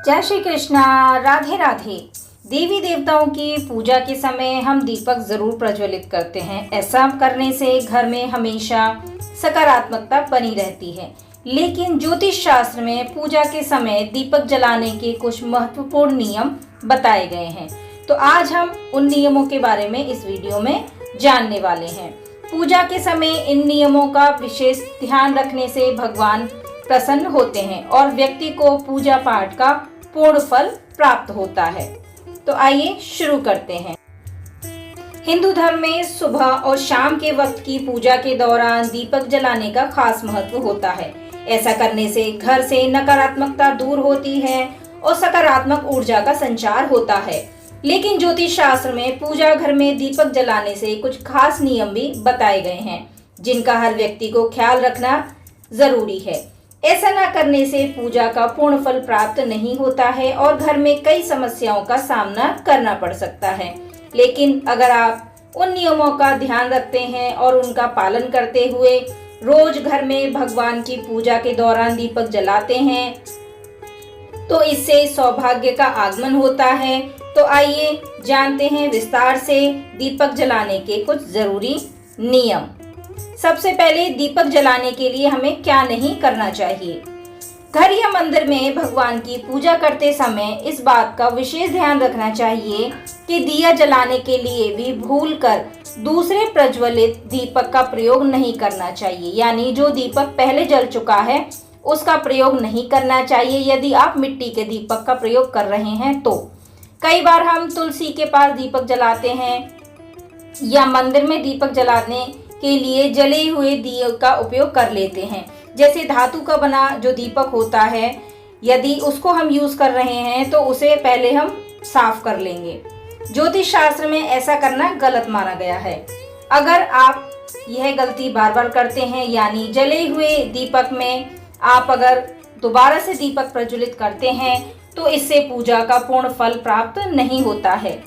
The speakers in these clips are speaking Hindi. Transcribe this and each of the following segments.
जय श्री कृष्णा। राधे राधे। देवी देवताओं की पूजा के समय हम दीपक जरूर प्रज्वलित करते हैं। ऐसा करने से घर में हमेशा सकारात्मकता बनी रहती है। लेकिन ज्योतिष शास्त्र में पूजा के समय दीपक जलाने के कुछ महत्वपूर्ण नियम बताए गए हैं। तो आज हम उन नियमों के बारे में इस वीडियो में जानने वाले हैं। पूजा के समय इन नियमों का विशेष ध्यान रखने से भगवान प्रसन्न होते हैं और व्यक्ति को पूजा पाठ का पूर्ण फल प्राप्त होता है। तो आइए शुरू करते हैं। हिंदू धर्म में सुबह और शाम के वक्त की पूजा के दौरान दीपक जलाने का खास महत्व होता है। ऐसा करने से घर से नकारात्मकता दूर होती है और सकारात्मक ऊर्जा का संचार होता है। लेकिन ज्योतिष शास्त्र में पूजा घर में दीपक जलाने से कुछ खास नियम भी बताए गए हैं, जिनका हर व्यक्ति को ख्याल रखना जरूरी है। ऐसा न करने से पूजा का पूर्ण फल प्राप्त नहीं होता है और घर में कई समस्याओं का सामना करना पड़ सकता है। लेकिन अगर आप उन नियमों का ध्यान रखते हैं और उनका पालन करते हुए रोज घर में भगवान की पूजा के दौरान दीपक जलाते हैं, तो इससे सौभाग्य का आगमन होता है। तो आइए जानते हैं विस्तार से दीपक जलाने के कुछ जरूरी नियम। सबसे पहले दीपक जलाने के लिए हमें क्या नहीं करना चाहिए। घर या मंदिर में भगवान की पूजा करते समय इस बात का विशेष ध्यान रखना चाहिए कि दिया जलाने के लिए भी भूलकर दूसरे प्रज्वलित दीपक का प्रयोग नहीं करना चाहिए। यानी जो दीपक पहले जल चुका है उसका प्रयोग नहीं करना चाहिए। यदि आप मिट्टी के दीपक का प्रयोग कर रहे हैं तो कई बार हम तुलसी के पास दीपक जलाते हैं या मंदिर में दीपक जलाने के लिए जले हुए दिए का उपयोग कर लेते हैं। जैसे धातु का बना जो दीपक होता है, यदि उसको हम यूज कर रहे हैं तो उसे पहले हम साफ कर लेंगे। ज्योतिष शास्त्र में ऐसा करना गलत माना गया है। अगर आप यह गलती बार बार करते हैं, यानी जले हुए दीपक में आप अगर दोबारा से दीपक प्रज्वलित करते हैं, तो इससे पूजा का पूर्ण फल प्राप्त नहीं होता है।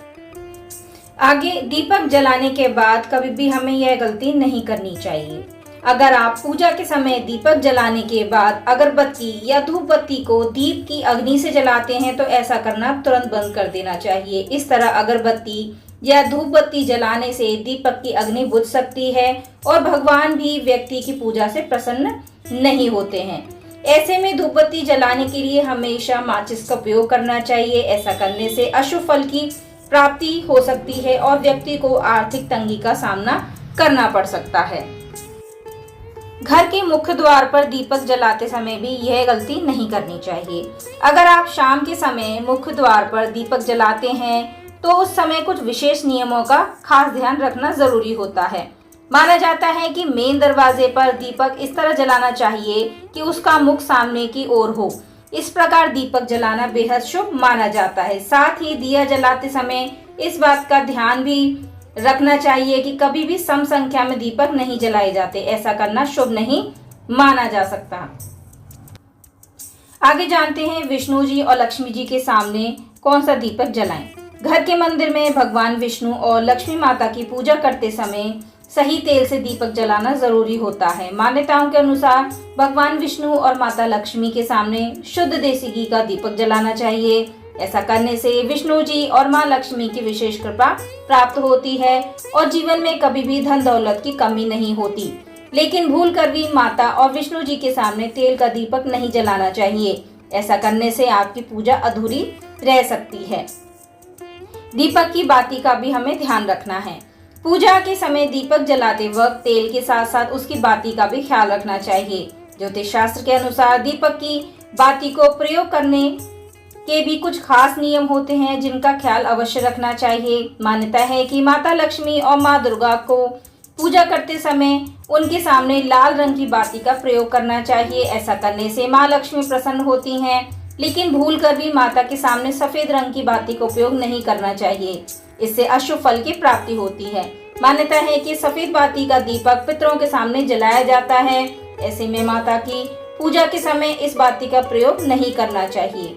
आगे, दीपक जलाने के बाद कभी भी हमें यह गलती नहीं करनी चाहिए। अगर आप पूजा के समय दीपक जलाने के बाद अगरबत्ती या धूप बत्ती को दीप की अग्नि से जलाते हैं, तो ऐसा करना तुरंत बंद कर देना चाहिए। इस तरह अगरबत्ती या धूप बत्ती जलाने से दीपक की अग्नि बुझ सकती है और भगवान भी व्यक्ति की पूजा से प्रसन्न नहीं होते हैं। ऐसे में धूप बत्ती जलाने के लिए हमेशा माचिस का उपयोग करना चाहिए। ऐसा करने से अशुभ फल की प्राप्ति हो सकती है और व्यक्ति को आर्थिक तंगी का सामना करना पड़ सकता है। घर के मुख्य द्वार पर दीपक जलाते समय भी यह गलती नहीं करनी चाहिए। अगर आप शाम के समय मुख्य द्वार पर दीपक जलाते हैं तो उस समय कुछ विशेष नियमों का खास ध्यान रखना जरूरी होता है। माना जाता है कि मेन दरवाजे पर दीपक इस तरह जलाना चाहिए कि उसका मुख सामने की ओर हो। इस प्रकार दीपक जलाना बेहद शुभ माना जाता है। साथ ही दिया जलाते समय इस बात का ध्यान भी रखना चाहिए कि कभी भी सम संख्या में दीपक नहीं जलाए जाते। ऐसा करना शुभ नहीं माना जा सकता। आगे जानते हैं विष्णु जी और लक्ष्मी जी के सामने कौन सा दीपक जलाएं। घर के मंदिर में भगवान विष्णु और लक्ष्मी माता की पूजा करते समय सही तेल से दीपक जलाना जरूरी होता है। मान्यताओं के अनुसार भगवान विष्णु और माता लक्ष्मी के सामने शुद्ध देसी घी का दीपक जलाना चाहिए। ऐसा करने से विष्णु जी और मां लक्ष्मी की विशेष कृपा प्राप्त होती है और जीवन में कभी भी धन दौलत की कमी नहीं होती। लेकिन भूल कर भी माता और विष्णु जी के सामने तेल का दीपक नहीं जलाना चाहिए। ऐसा करने से आपकी पूजा अधूरी रह सकती है। दीपक की बाती का भी हमें ध्यान रखना है। पूजा के समय दीपक जलाते वक्त तेल के साथ साथ उसकी बाती का भी ख्याल रखना चाहिए। ज्योतिष शास्त्र के अनुसार दीपक की बाती को प्रयोग करने के भी कुछ खास नियम होते हैं, जिनका ख्याल अवश्य रखना चाहिए। मान्यता है कि माता लक्ष्मी और माँ दुर्गा को पूजा करते समय उनके सामने लाल रंग की बाती का प्रयोग करना चाहिए। ऐसा करने से माँ लक्ष्मी प्रसन्न होती हैं। लेकिन भूल कर भी माता के सामने सफेद रंग की बाती का उपयोग नहीं करना चाहिए। इससे अशुभ फल की प्राप्ति होती है। मान्यता है कि सफेद बाती का दीपक पितरों के सामने जलाया जाता है। ऐसे में माता की पूजा के समय इस बाती का प्रयोग नहीं करना चाहिए।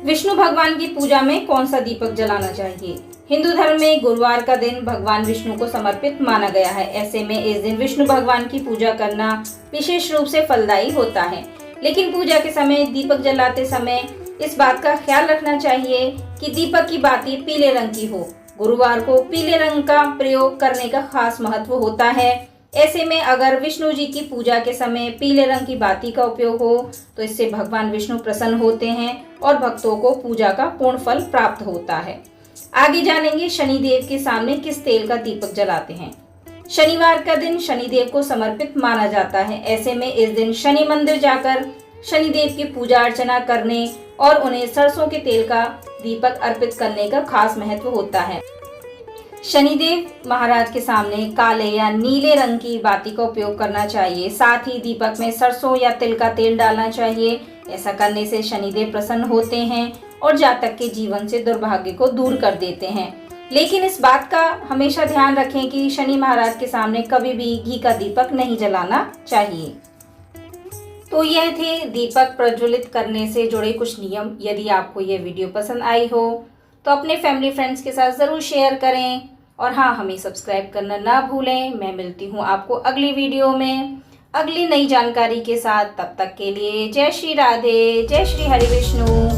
विष्णु भगवान की पूजा में कौन सा दीपक जलाना चाहिए। हिंदू धर्म में गुरुवार का दिन भगवान विष्णु को समर्पित माना गया है। ऐसे में इस दिन विष्णु भगवान की पूजा करना विशेष रूप से फलदायी होता है। लेकिन पूजा के समय दीपक जलाते समय इस बात का ख्याल रखना चाहिए कि दीपक की बाती पीले रंग की हो। गुरुवार को पीले रंग का प्रयोग करने का खास महत्व होता है। ऐसे में अगर विष्णु जी की पूजा के समय पीले रंग की बाती का उपयोग हो तो इससे भगवान विष्णु प्रसन्न होते हैं और भक्तों को पूजा का पूर्ण फल प्राप्त होता है। आगे जानेंगे शनिदेव के सामने किस तेल का दीपक जलाते हैं। शनिवार का दिन शनिदेव को समर्पित माना जाता है। ऐसे में इस दिन शनि मंदिर जाकर शनिदेव की पूजा अर्चना करने और उन्हें सरसों के तेल का दीपक अर्पित करने का खास महत्व होता है। शनिदेव महाराज के सामने काले या नीले रंग की बाती का उपयोग करना चाहिए। साथ ही दीपक में सरसों या तिल का तेल डालना चाहिए। ऐसा करने से शनिदेव प्रसन्न होते हैं और जातक के जीवन से दुर्भाग्य को दूर कर देते हैं। लेकिन इस बात का हमेशा ध्यान रखें कि शनि महाराज के सामने कभी भी घी का दीपक नहीं जलाना चाहिए। तो यह थे दीपक प्रज्वलित करने से जुड़े कुछ नियम। यदि आपको यह वीडियो पसंद आई हो तो अपने फैमिली फ्रेंड्स के साथ ज़रूर शेयर करें और हाँ, हमें सब्सक्राइब करना ना भूलें। मैं मिलती हूँ आपको अगली वीडियो में अगली नई जानकारी के साथ। तब तक के लिए जय श्री राधे, जय श्री हरि विष्णु।